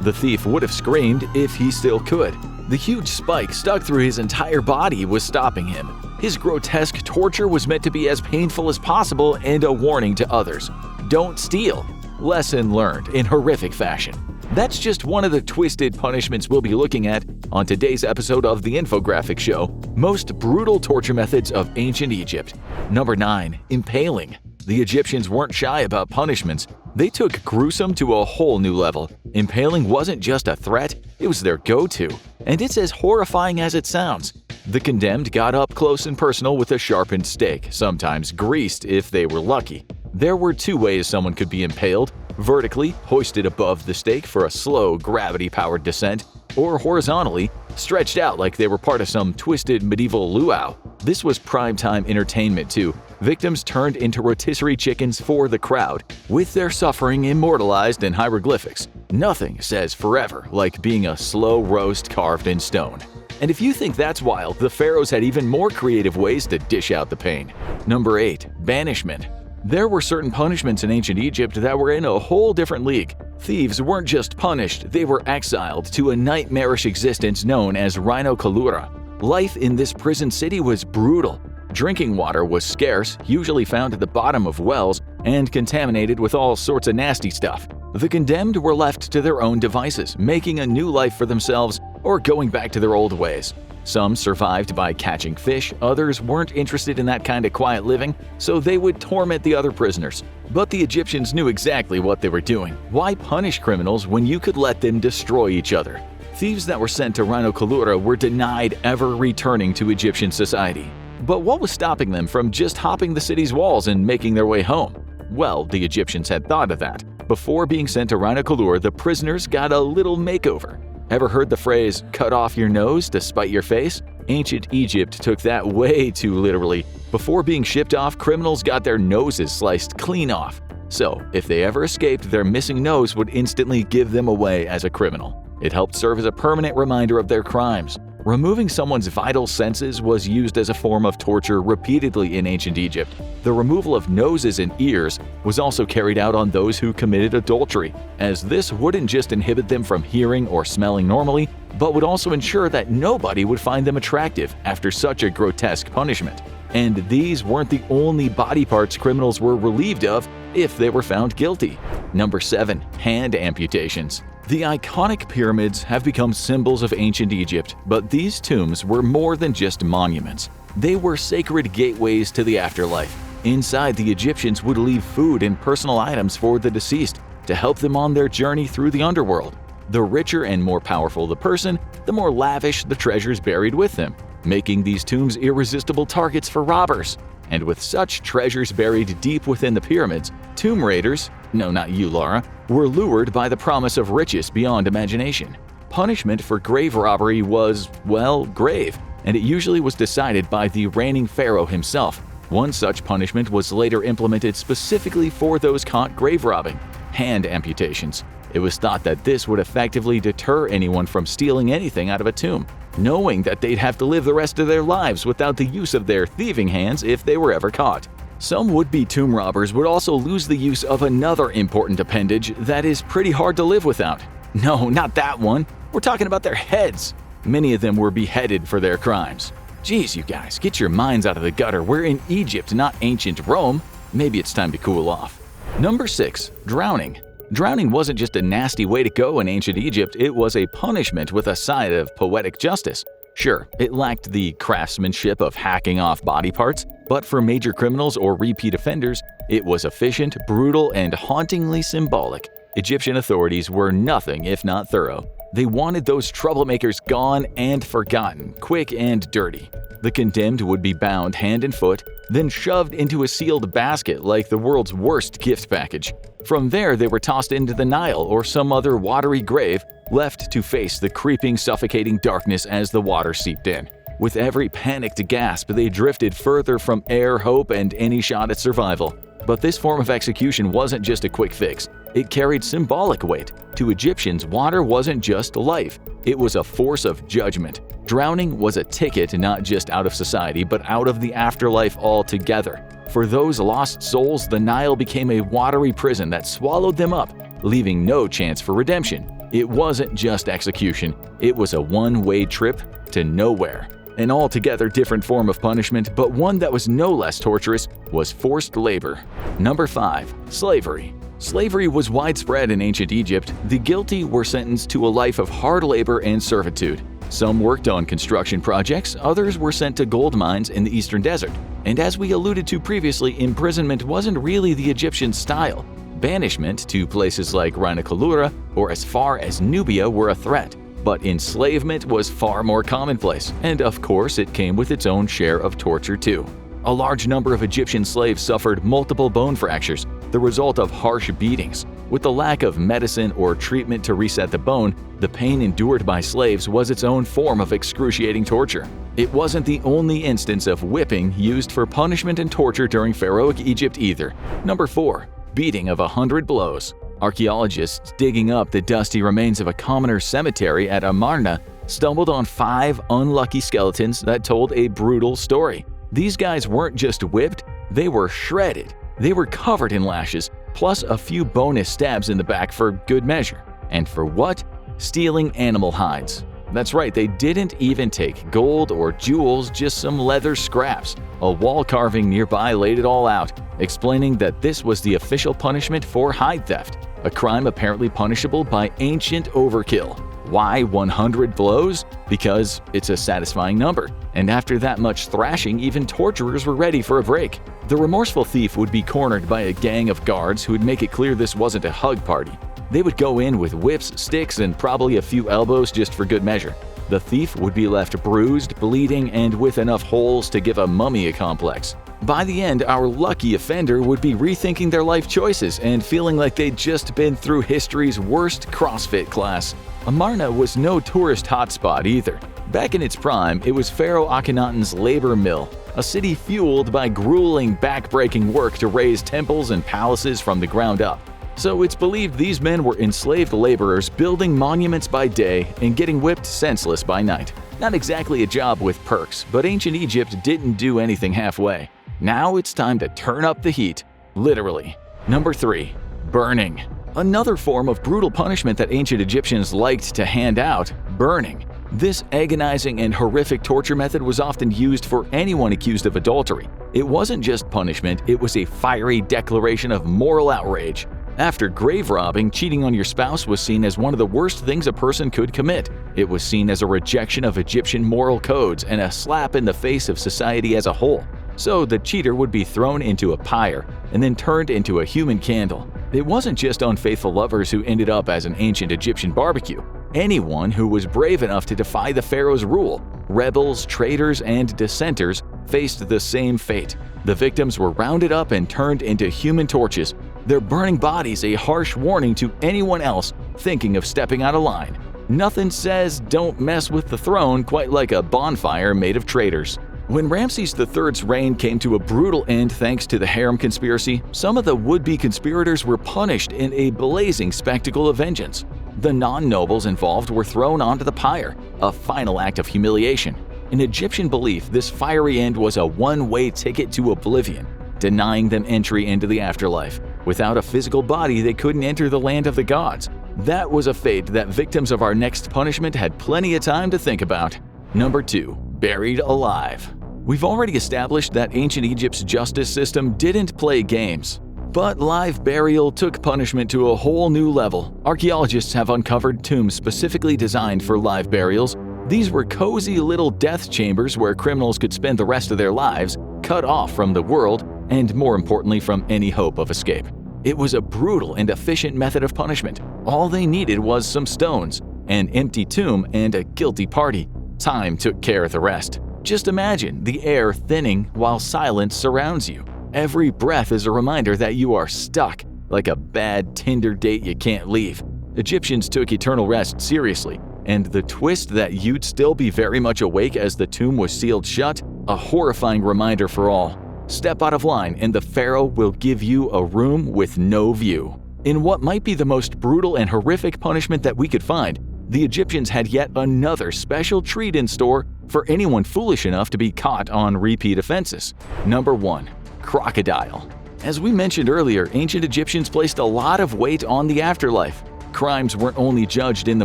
The thief would have screamed if he still could. The huge spike stuck through his entire body was stopping him. His grotesque torture was meant to be as painful as possible and a warning to others. Don't steal. Lesson learned in horrific fashion. That's just one of the twisted punishments we'll be looking at on today's episode of the Infographic Show, Most Brutal Torture Methods of Ancient Egypt. Number 9. Impaling. The Egyptians weren't shy about punishments. They took gruesome to a whole new level. Impaling wasn't just a threat, it was their go-to. And it's as horrifying as it sounds. The condemned got up close and personal with a sharpened stake, sometimes greased if they were lucky. There were two ways someone could be impaled: vertically, hoisted above the stake for a slow, gravity-powered descent, or horizontally, stretched out like they were part of some twisted medieval luau. This was primetime entertainment too. Victims turned into rotisserie chickens for the crowd, with their suffering immortalized in hieroglyphics. Nothing says forever like being a slow roast carved in stone. And if you think that's wild, the pharaohs had even more creative ways to dish out the pain. Number 8. Banishment. There were certain punishments in ancient Egypt that were in a whole different league. Thieves weren't just punished, they were exiled to a nightmarish existence known as rhinocolura. Life in this prison city was brutal. Drinking water was scarce, usually found at the bottom of wells, and contaminated with all sorts of nasty stuff. The condemned were left to their own devices, making a new life for themselves or going back to their old ways. Some survived by catching fish, others weren't interested in that kind of quiet living, so they would torment the other prisoners. But the Egyptians knew exactly what they were doing. Why punish criminals when you could let them destroy each other? Thieves that were sent to rhinocolura were denied ever returning to Egyptian society. But what was stopping them from just hopping the city's walls and making their way home? Well, the Egyptians had thought of that. Before being sent to rhinocolura, the prisoners got a little makeover. Ever heard the phrase, cut off your nose to spite your face? Ancient Egypt took that way too literally. Before being shipped off, criminals got their noses sliced clean off. So, if they ever escaped, their missing nose would instantly give them away as a criminal. It helped serve as a permanent reminder of their crimes. Removing someone's vital senses was used as a form of torture repeatedly in ancient Egypt. The removal of noses and ears was also carried out on those who committed adultery, as this wouldn't just inhibit them from hearing or smelling normally, but would also ensure that nobody would find them attractive after such a grotesque punishment. And these weren't the only body parts criminals were relieved of if they were found guilty. Number 7. Hand amputations. The iconic pyramids have become symbols of ancient Egypt, but these tombs were more than just monuments. They were sacred gateways to the afterlife. Inside, the Egyptians would leave food and personal items for the deceased to help them on their journey through the underworld. The richer and more powerful the person, the more lavish the treasures buried with them, making these tombs irresistible targets for robbers. And with such treasures buried deep within the pyramids, tomb raiders, no, not you, Laura, were lured by the promise of riches beyond imagination. Punishment for grave robbery was, well, grave, and it usually was decided by the reigning pharaoh himself. One such punishment was later implemented specifically for those caught grave robbing: hand amputations. It was thought that this would effectively deter anyone from stealing anything out of a tomb, knowing that they'd have to live the rest of their lives without the use of their thieving hands if they were ever caught. Some would-be tomb robbers would also lose the use of another important appendage that is pretty hard to live without. No, not that one. We're talking about their heads. Many of them were beheaded for their crimes. Geez, you guys, get your minds out of the gutter. We're in Egypt, not ancient Rome. Maybe it's time to cool off. Number 6. Drowning. Drowning wasn't just a nasty way to go in ancient Egypt, it was a punishment with a side of poetic justice. Sure, it lacked the craftsmanship of hacking off body parts, but for major criminals or repeat offenders, it was efficient, brutal, and hauntingly symbolic. Egyptian authorities were nothing if not thorough. They wanted those troublemakers gone and forgotten, quick and dirty. The condemned would be bound hand and foot, then shoved into a sealed basket like the world's worst gift package. From there, they were tossed into the Nile or some other watery grave, left to face the creeping, suffocating darkness as the water seeped in. With every panicked gasp, they drifted further from air, hope, and any shot at survival. But this form of execution wasn't just a quick fix. It carried symbolic weight. To Egyptians, water wasn't just life. It was a force of judgment. Drowning was a ticket not just out of society, but out of the afterlife altogether. For those lost souls, the Nile became a watery prison that swallowed them up, leaving no chance for redemption. It wasn't just execution, it was a one-way trip to nowhere. An altogether different form of punishment, but one that was no less torturous, was forced labor. Number 5. Slavery. Slavery was widespread in ancient Egypt. The guilty were sentenced to a life of hard labor and servitude. Some worked on construction projects, others were sent to gold mines in the eastern desert. And as we alluded to previously, imprisonment wasn't really the Egyptian style. Banishment to places like Rhinocolura or as far as Nubia were a threat. But enslavement was far more commonplace, and of course it came with its own share of torture too. A large number of Egyptian slaves suffered multiple bone fractures, the result of harsh beatings. With the lack of medicine or treatment to reset the bone, the pain endured by slaves was its own form of excruciating torture. It wasn't the only instance of whipping used for punishment and torture during Pharaohic Egypt either. Number 4. Beating of 100 blows. Archaeologists digging up the dusty remains of a commoner's cemetery at Amarna stumbled on 5 unlucky skeletons that told a brutal story. These guys weren't just whipped, they were shredded. They were covered in lashes, plus a few bonus stabs in the back for good measure. And for what? Stealing animal hides. That's right, they didn't even take gold or jewels, just some leather scraps. A wall carving nearby laid it all out, explaining that this was the official punishment for hide theft, a crime apparently punishable by ancient overkill. Why 100 blows? Because it's a satisfying number, and after that much thrashing, even torturers were ready for a break. The remorseful thief would be cornered by a gang of guards who would make it clear this wasn't a hug party. They would go in with whips, sticks, and probably a few elbows just for good measure. The thief would be left bruised, bleeding, and with enough holes to give a mummy a complex. By the end, our lucky offender would be rethinking their life choices and feeling like they'd just been through history's worst CrossFit class. Amarna was no tourist hotspot either. Back in its prime, it was Pharaoh Akhenaten's labor mill, a city fueled by grueling, back-breaking work to raise temples and palaces from the ground up. So it's believed these men were enslaved laborers building monuments by day and getting whipped senseless by night. Not exactly a job with perks, but ancient Egypt didn't do anything halfway. Now it's time to turn up the heat, literally. Number 3. Burning. Another form of brutal punishment that ancient Egyptians liked to hand out, burning. This agonizing and horrific torture method was often used for anyone accused of adultery. It wasn't just punishment, it was a fiery declaration of moral outrage. After grave robbing, cheating on your spouse was seen as one of the worst things a person could commit. It was seen as a rejection of Egyptian moral codes and a slap in the face of society as a whole. So the cheater would be thrown into a pyre and then turned into a human candle. It wasn't just unfaithful lovers who ended up as an ancient Egyptian barbecue. Anyone who was brave enough to defy the pharaoh's rule, rebels, traitors, and dissenters, faced the same fate. The victims were rounded up and turned into human torches, their burning bodies a harsh warning to anyone else thinking of stepping out of line. Nothing says don't mess with the throne quite like a bonfire made of traitors. When Ramses III's reign came to a brutal end thanks to the harem conspiracy, some of the would-be conspirators were punished in a blazing spectacle of vengeance. The non-nobles involved were thrown onto the pyre, a final act of humiliation. In Egyptian belief, this fiery end was a one-way ticket to oblivion, denying them entry into the afterlife. Without a physical body, they couldn't enter the land of the gods. That was a fate that victims of our next punishment had plenty of time to think about. Number 2. Buried alive. We've already established that ancient Egypt's justice system didn't play games. But live burial took punishment to a whole new level. Archaeologists have uncovered tombs specifically designed for live burials. These were cozy little death chambers where criminals could spend the rest of their lives cut off from the world and, more importantly, from any hope of escape. It was a brutal and efficient method of punishment. All they needed was some stones, an empty tomb, and a guilty party. Time took care of the rest. Just imagine the air thinning while silence surrounds you. Every breath is a reminder that you are stuck, like a bad Tinder date you can't leave. Egyptians took eternal rest seriously, and the twist that you'd still be very much awake as the tomb was sealed shut, a horrifying reminder for all. Step out of line and the pharaoh will give you a room with no view. In what might be the most brutal and horrific punishment that we could find, the Egyptians had yet another special treat in store for anyone foolish enough to be caught on repeat offenses. Number 1. Crocodile. As we mentioned earlier, ancient Egyptians placed a lot of weight on the afterlife. Crimes weren't only judged in the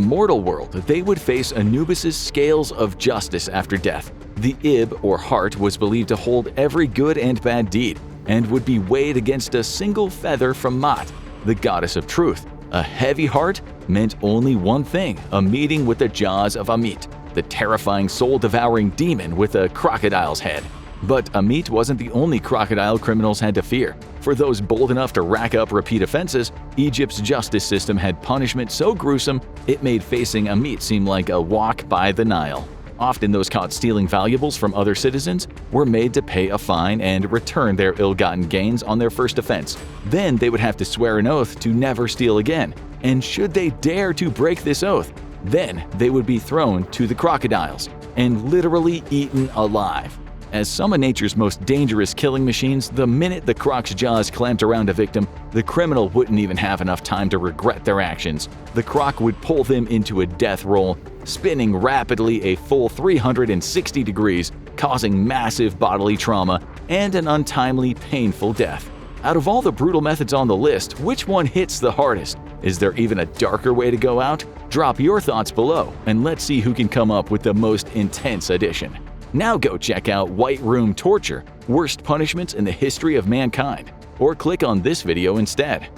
mortal world, they would face Anubis's scales of justice after death. The Ib, or heart, was believed to hold every good and bad deed, and would be weighed against a single feather from Mat, the goddess of truth. A heavy heart meant only one thing: a meeting with the jaws of Amit, the terrifying soul-devouring demon with a crocodile's head. But Amit wasn't the only crocodile criminals had to fear. For those bold enough to rack up repeat offenses, Egypt's justice system had punishment so gruesome it made facing Amit seem like a walk by the Nile. Often those caught stealing valuables from other citizens were made to pay a fine and return their ill-gotten gains on their first offense. Then they would have to swear an oath to never steal again, and should they dare to break this oath, then they would be thrown to the crocodiles and literally eaten alive. As some of nature's most dangerous killing machines, the minute the croc's jaws clamped around a victim, the criminal wouldn't even have enough time to regret their actions. The croc would pull them into a death roll, spinning rapidly a full 360 degrees, causing massive bodily trauma and an untimely, painful death. Out of all the brutal methods on the list, which one hits the hardest? Is there even a darker way to go out? Drop your thoughts below, and let's see who can come up with the most intense edition. Now go check out White Room Torture, Worst Punishments in the History of Mankind, or click on this video instead.